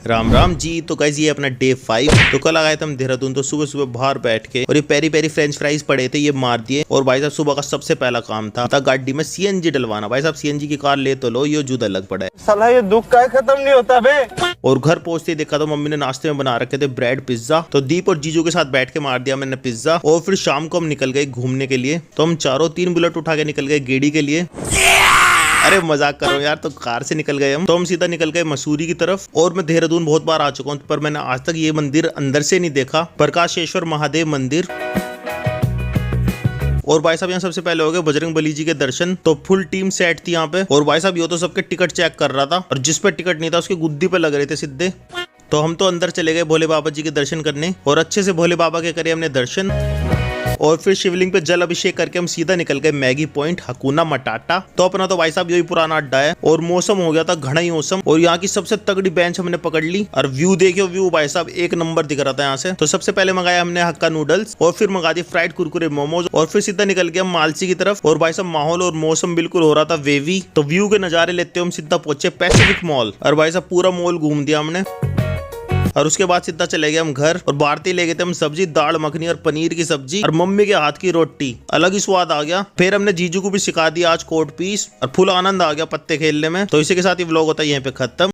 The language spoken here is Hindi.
राम राम जी। तो गाइस ये अपना डे 5। तो कल आए थे हम देहरादून। तो सुबह सुबह बाहर बैठ के और ये पेरी पेरी फ्रेंच फ्राइज पड़े थे, ये मार दिए। और भाई साहब सुबह का सबसे पहला काम था गाड़ी में सीएनजी डलवाना। भाई साहब सीएनजी की कार ले तो लो, ये जुदा लग पड़ा है। साला ये दुख का खत्म नहीं होता बे। और घर पहुंचते ही देखा तो मम्मी ने नाश्ते में बना रखे थे ब्रेड पिज्जा। तो दीप और जीजू के साथ बैठ के मार दिया मैंने पिज्जा। और फिर शाम को हम निकल गए घूमने के लिए। तो हम चारों 3 बुलेट उठा के निकल गए गेड़ी के लिए। अरे मजाक करो यार, तो कार से निकल गए हम। तो हम सीधा निकल गए मसूरी की तरफ। और मैं देहरादून बहुत बार आ चुका हूँ, पर मैंने आज तक ये मंदिर अंदर से नहीं देखा, प्रकाशेश्वर महादेव मंदिर। और भाई साहब यहाँ सबसे पहले हो गए बजरंग बली जी के दर्शन। तो फुल टीम सेट थी यहाँ पे। और भाई साहब ये तो सबके टिकट चेक कर रहा था, और जिस पे टिकट नहीं था उसकी गुद्दी पे लग रहे थे सीधे। तो हम तो अंदर चले गए भोले बाबा जी के दर्शन करने, और अच्छे से भोले बाबा के करे हमने दर्शन। और फिर शिवलिंग पे जल अभिषेक करके हम सीधा निकल गए मैगी पॉइंट हकुना मटाटा। तो अपना तो भाई साहब यही पुराना अड्डा है। और मौसम हो गया था घना ही मौसम। और यहाँ की सबसे तगड़ी बेंच हमने पकड़ ली। और व्यू देखियो, व्यू भाई साहब एक नंबर दिख रहा था यहाँ से। तो सबसे पहले मंगाया हमने हक्का नूडल्स, और फिर मंगा दी फ्राइड कुरकुरे मोमोज। और फिर सीधा निकल गया हम मालसी की तरफ। और भाई साहब माहौल और मौसम बिल्कुल हो रहा था वेवी। तो व्यू के नजारे लेते हम सीधा पहुंचे पैसिफिक मॉल। और भाई साहब पूरा मॉल घूम दिया हमने। और उसके बाद सीधा चले गए हम घर। और भारतीय ले गए थे हम सब्जी, दाल मखनी और पनीर की सब्जी, और मम्मी के हाथ की रोटी। अलग ही स्वाद आ गया। फिर हमने जीजू को भी सिखा दिया आज कोर्ट पीस, और फुल आनंद आ गया पत्ते खेलने में। तो इसी के साथ ये व्लॉग होता है यहीं पे खत्म।